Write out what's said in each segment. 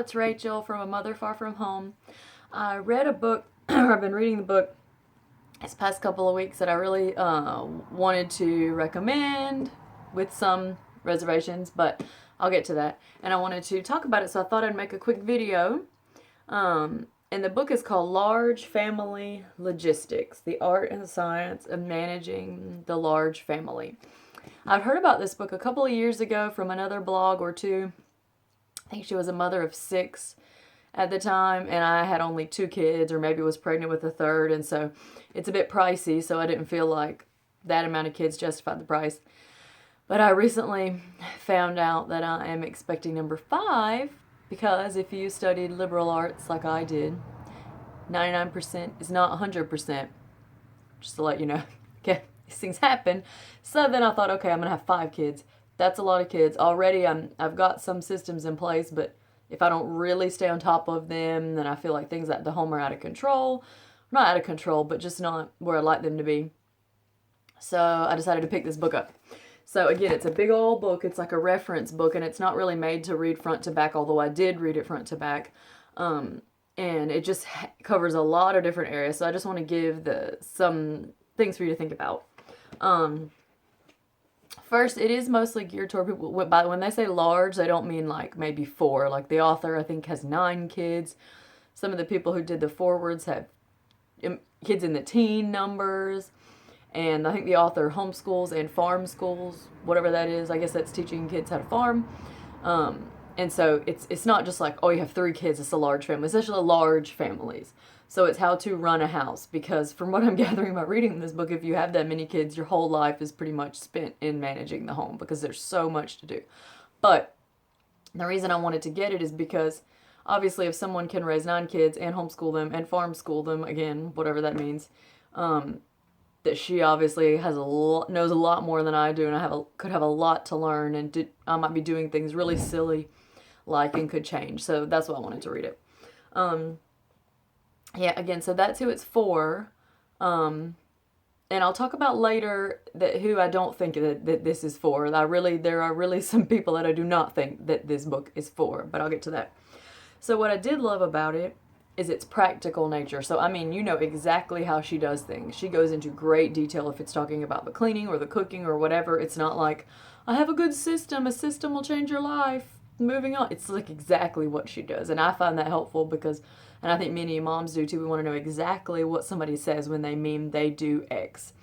It's Rachel from A Mother Far From Home. I read a book, or I've been reading the book this past couple of weeks that I really wanted to recommend with some reservations, but I'll get to that. And I wanted to talk about it, so I thought I'd make a quick video. And the book is called Large Family Logistics, The Art and Science of Managing the Large Family. I've heard about this book a couple of years ago from another blog or two. I think she was a mother of 6 at the time, and I had only 2 kids, or maybe was pregnant with a third, and so it's a bit pricey, so I didn't feel like that amount of kids justified the price. But I recently found out that I am expecting number 5, because if you studied liberal arts like I did, 99% is not 100%, just to let you know. Okay, these things happen. So then I thought, okay, I'm going to have 5 kids. That's a lot of kids. Already I've got some systems in place, but if I don't really stay on top of them, then I feel like things at the home are out of control. Not out of control, but just not where I'd like them to be. So I decided to pick this book up. So again, it's a big old book. It's like a reference book, and it's not really made to read front to back, although I did read it front to back. And it just covers a lot of different areas. So I just want to give some things for you to think about. First, it is mostly geared toward people. When they say large, they don't mean like maybe 4. Like the author, I think, has 9 kids. Some of the people who did the forewords have kids in the teen numbers. And I think the author homeschools and farm schools, whatever that is. I guess that's teaching kids how to farm. And so it's not just like, oh, you have 3 kids, it's a large family. It's actually large families. So it's how to run a house, because from what I'm gathering by reading this book, if you have that many kids, your whole life is pretty much spent in managing the home, because there's so much to do. But the reason I wanted to get it is because obviously if someone can raise 9 kids and homeschool them and farm school them, again, whatever that means, that she obviously knows a lot more than I do, and could have a lot to learn, and I might be doing things really silly like, and could change. So that's why I wanted to read it. Yeah, again, so that's who it's for. And I'll talk about later who I don't think that this is for. There are really some people that I do not think that this book is for, but I'll get to that. So what I did love about it is its practical nature. So, I mean, you know exactly how she does things. She goes into great detail if it's talking about the cleaning or the cooking or whatever. It's not like, I have a good system. A system will change your life. Moving on. It's like exactly what she does. And I find that helpful because, and I think many moms do too, we want to know exactly what somebody says when they mean they do X.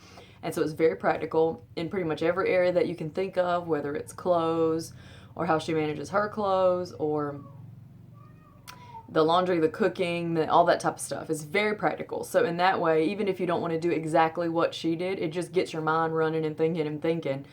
And so it's very practical in pretty much every area that you can think of, whether it's clothes or how she manages her clothes or the laundry, the cooking, all that type of stuff. It's very practical. So in that way, even if you don't want to do exactly what she did, it just gets your mind running and thinking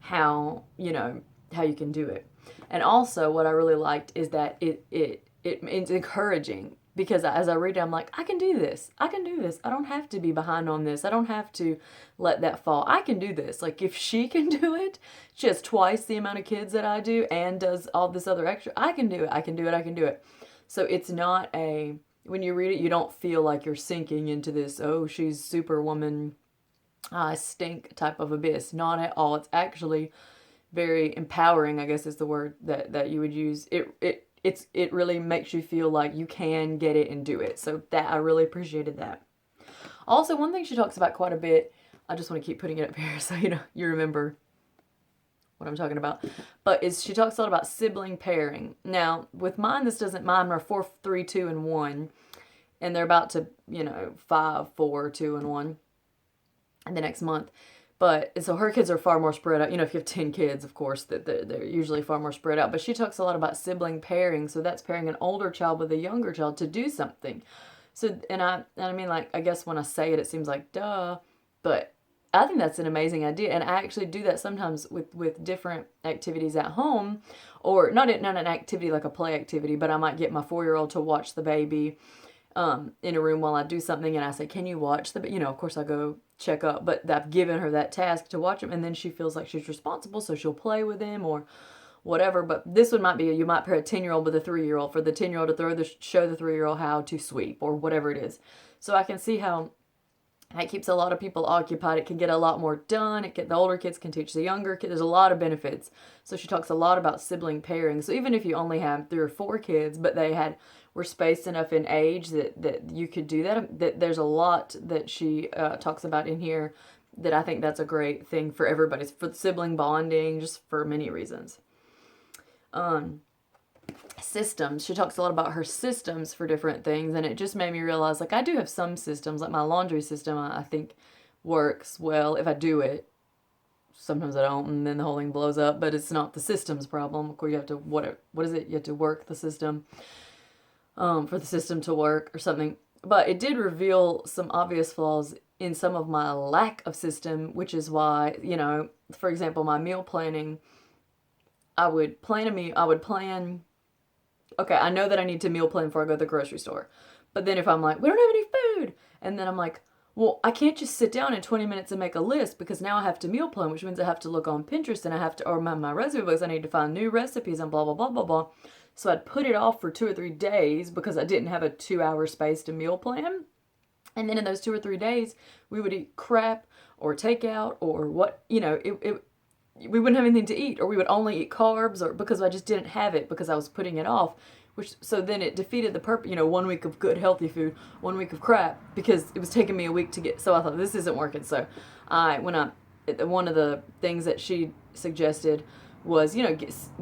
how you can do it. And also what I really liked is that it's encouraging, because as I read it, I'm like, I can do this. I can do this. I don't have to be behind on this. I don't have to let that fall. I can do this. Like, if she can do it, she has twice the amount of kids that I do and does all this other extra, I can do it. I can do it. I can do it. So it's not when you read it, you don't feel like you're sinking into this, oh, she's superwoman, stink type of abyss. Not at all. It's actually very empowering, I guess is the word that you would use. It really makes you feel like you can get it and do it. So that, I really appreciated that. Also, one thing she talks about quite a bit, I just want to keep putting it up here so you remember what I'm talking about, but she talks a lot about sibling pairing. Now, with mine, mine are 4, 3, 2, and 1, and they're about to, 5, 4, 2, and 1 in the next month. But so her kids are far more spread out. If you have 10 kids, of course, they're usually far more spread out. But she talks a lot about sibling pairing. So that's pairing an older child with a younger child to do something. So, and I mean, like, I guess when I say it, it seems like duh, but I think that's an amazing idea. And I actually do that sometimes with different activities at home, or not an activity like a play activity, but I might get my 4-year-old to watch the baby in a room while I do something, and I say, can you watch of course I go check up, but I've given her that task to watch him, and then she feels like she's responsible, so she'll play with him or whatever. But this one might be, you might pair a 10-year-old with a 3-year-old for the 10-year-old to show the 3-year-old how to sweep or whatever it is. So I can see how That keeps a lot of people occupied. It can get a lot more done. The older kids can teach the younger kids. There's a lot of benefits. So she talks a lot about sibling pairing. So even if you only have 3 or 4 kids, but were spaced enough in age that you could do that there's a lot that she talks about in here that I think that's a great thing for everybody. It's for sibling bonding, just for many reasons. Systems. She talks a lot about her systems for different things, and it just made me realize, like, I do have some systems, like my laundry system, I think works well if I do it. Sometimes I don't, and then the whole thing blows up, but it's not the system's problem. Of course, you have to, what is it? You have to work the system for the system to work or something. But it did reveal some obvious flaws in some of my lack of system, which is why, for example, my meal planning, I would plan, okay, I know that I need to meal plan before I go to the grocery store. But then if I'm like, we don't have any food, and then I'm like, well, I can't just sit down in 20 minutes and make a list, because now I have to meal plan, which means I have to look on Pinterest, and I have to, or my recipe books, I need to find new recipes and blah, blah, blah, blah, blah. So I'd put it off for 2 or 3 days because I didn't have a 2-hour space to meal plan. And then in those 2 or 3 days, we would eat crap or takeout or what, we wouldn't have anything to eat, or we would only eat carbs, or because I just didn't have it because I was putting it off. So then it defeated the purpose, 1 week of good healthy food, 1 week of crap, because it was taking me a week to get. So I thought, this isn't working. So one of the things that she suggested was,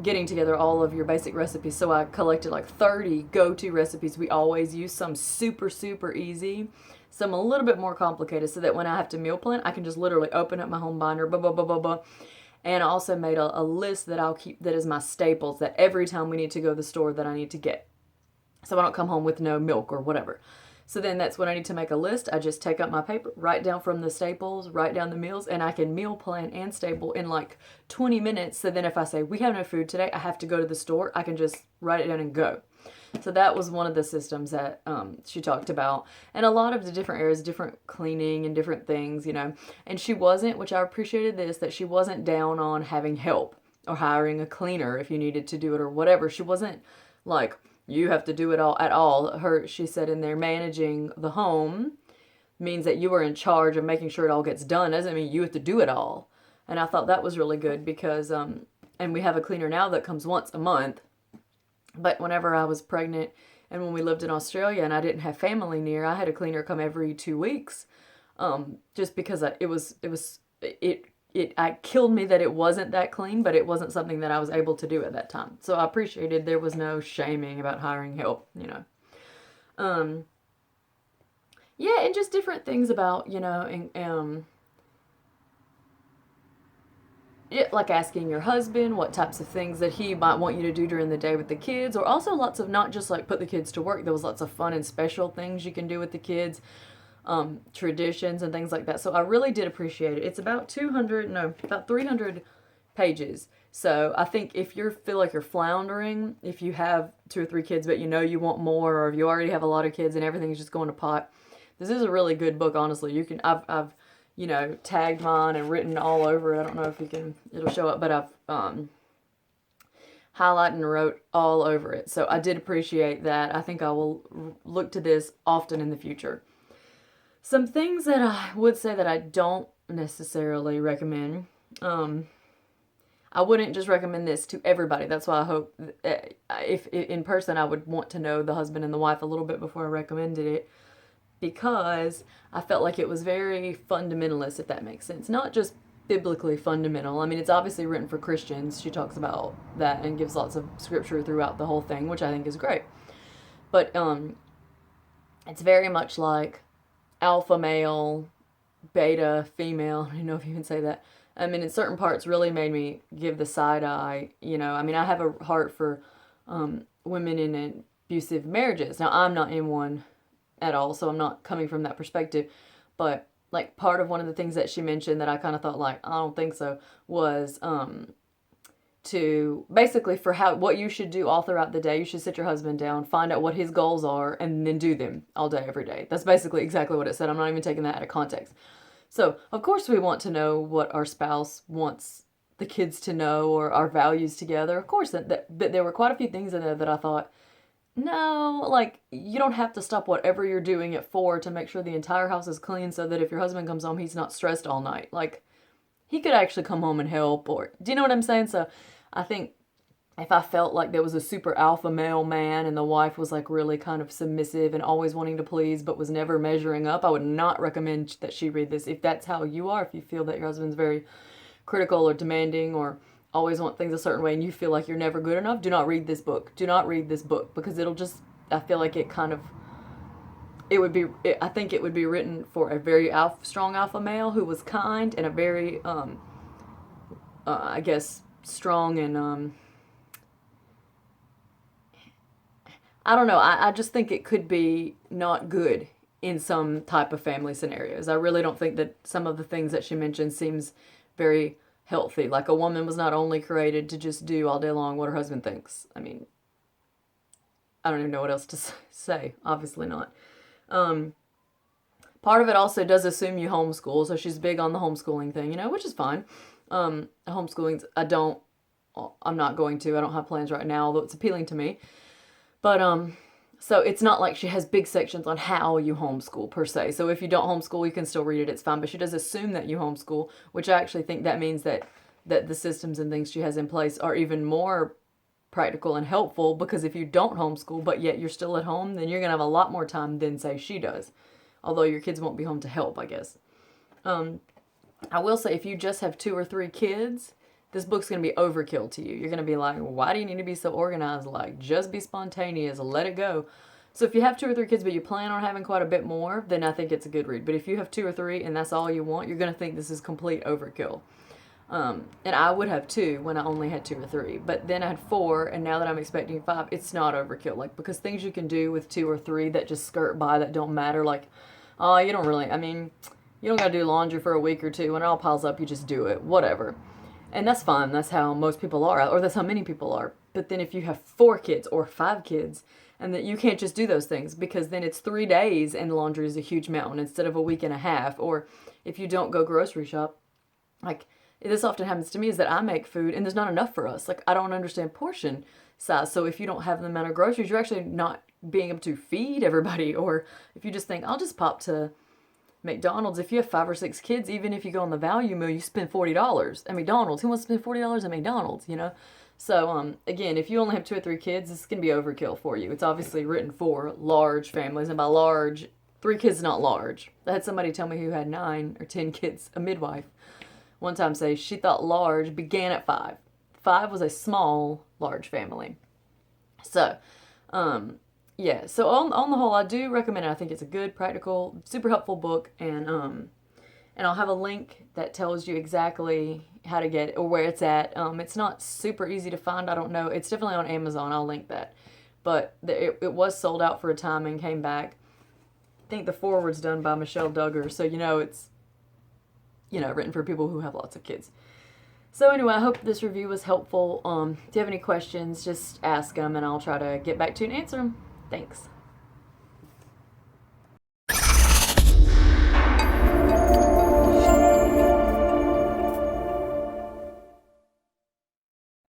getting together all of your basic recipes. So I collected like 30 go-to recipes we always use, some super, super easy, some a little bit more complicated, so that when I have to meal plan, I can just literally open up my home binder, blah, blah, blah, blah, blah. And I also made a list that I'll keep, that is my staples, that every time we need to go to the store that I need to get. So I don't come home with no milk or whatever. So then that's when I need to make a list. I just take up my paper, write down from the staples, write down the meals, and I can meal plan and staple in like 20 minutes. So then if I say, we have no food today, I have to go to the store, I can just write it down and go. So that was one of the systems that she talked about. And a lot of the different areas, different cleaning and different things, And she wasn't, which I appreciated this, that she wasn't down on having help or hiring a cleaner if you needed to do it or whatever. She wasn't like, you have to do it all at all. She said in there, managing the home means that you are in charge of making sure it all gets done. Doesn't mean you have to do it all. And I thought that was really good because, and we have a cleaner now that comes once a month. But whenever I was pregnant and when we lived in Australia and I didn't have family near, I had a cleaner come every 2 weeks, just because it killed me that it wasn't that clean, but it wasn't something that I was able to do at that time. So I appreciated there was no shaming about hiring help, Yeah, and just different things about, like asking your husband what types of things that he might want you to do during the day with the kids, or also lots of, not just like put the kids to work, there was lots of fun and special things you can do with the kids, traditions and things like that. So I really did appreciate it. It's about 300 pages. So I think if you feel like you're floundering, if you have 2 or 3 kids, but you want more, or if you already have a lot of kids and everything's just going to pot, this is a really good book, honestly. I've tagged mine and written all over it. I don't know if it'll show up, but I've highlighted and wrote all over it. So I did appreciate that. I think I will look to this often in the future. Some things that I would say that I don't necessarily recommend. I wouldn't just recommend this to everybody. That's why I hope if in person I would want to know the husband and the wife a little bit before I recommended it, because I felt like it was very fundamentalist, if that makes sense. Not just biblically fundamental. I mean, it's obviously written for Christians. She talks about that and gives lots of scripture throughout the whole thing, which I think is great. But it's very much like alpha male, beta female. I don't know if you can say that. I mean, in certain parts really made me give the side eye, I mean, I have a heart for women in abusive marriages. Now, I'm not in one at all, so I'm not coming from that perspective, but like part of one of the things that she mentioned that I kind of thought like, I don't think so, was to basically for what you should do all throughout the day. You should sit your husband down, find out what his goals are, and then do them all day, every day. That's basically exactly what it said. I'm not even taking that out of context. So, of course, we want to know what our spouse wants the kids to know, or our values together. Of course, but there were quite a few things in there that I thought, No, like you don't have to stop whatever you're doing at 4 to make sure the entire house is clean so that if your husband comes home, he's not stressed all night. Like he could actually come home and help, or do you know what I'm saying? So I think if I felt like there was a super alpha male man and the wife was like really kind of submissive and always wanting to please but was never measuring up, I would not recommend that she read this. If that's how you are, if you feel that your husband's very critical or demanding or always want things a certain way and you feel like you're never good enough, do not read this book. Do not read this book because it'll just, I feel like it kind of, it would be, I think it would be written for a very strong alpha male who was kind and a very, I guess, strong and, I don't know. I just think it could be not good in some type of family scenarios. I really don't think that some of the things that she mentioned seems very healthy. Like a woman was not only created to just do all day long what her husband thinks. I mean, I don't even know what else to say. Obviously not. Part of it also does assume you homeschool, so she's big on the homeschooling thing, which is fine. Homeschooling, I'm not going to. I don't have plans right now, although it's appealing to me. But so it's not like she has big sections on how you homeschool per se. So if you don't homeschool, you can still read it. It's fine. But she does assume that you homeschool, which I actually think that means that the systems and things she has in place are even more practical and helpful, because if you don't homeschool but yet you're still at home, then you're going to have a lot more time than say she does. Although your kids won't be home to help, I guess. I will say if you just have 2 or 3 kids, this book's going to be overkill to you. You're going to be like, why do you need to be so organized? Like, just be spontaneous, let it go. So if you have 2 or 3 kids, but you plan on having quite a bit more, then I think it's a good read. But if you have 2 or 3 and that's all you want, you're going to think this is complete overkill. And I would have 2 when I only had 2 or 3. But then I had 4, and now that I'm expecting 5, it's not overkill. Like, because things you can do with 2 or 3 that just skirt by that don't matter. Like, oh, you don't really, I mean, you don't got to do laundry for a week or 2. When it all piles up, you just do it. Whatever. And that's fine. That's how most people are, or that's how many people are. But then if you have 4 kids or 5 kids, and that you can't just do those things, because then it's 3 days and laundry is a huge mountain instead of a week and a half. Or if you don't go grocery shop, like this often happens to me, is that I make food and there's not enough for us. Like I don't understand portion size. So if you don't have the amount of groceries, you're actually not being able to feed everybody. Or if you just think, I'll just pop to McDonald's, if you have 5 or 6 kids, even if you go on the value meal, you spend $40 at McDonald's. Who wants to spend $40 at McDonald's, So, again, if you only have 2 or 3 kids, this is going to be overkill for you. It's obviously written for large families, and by large, 3 kids is not large. I had somebody tell me who had 9 or 10 kids, a midwife, one time say she thought large began at 5. 5 was a small, large family. So, yeah, so on the whole, I do recommend it. I think it's a good, practical, super helpful book, and I'll have a link that tells you exactly how to get it or where it's at. It's not super easy to find. I don't know. It's definitely on Amazon. I'll link that. But it was sold out for a time and came back. I think the foreword's done by Michelle Duggar, so it's written for people who have lots of kids. So anyway, I hope this review was helpful. If you have any questions, just ask them, and I'll try to get back to you and answer them. Thanks.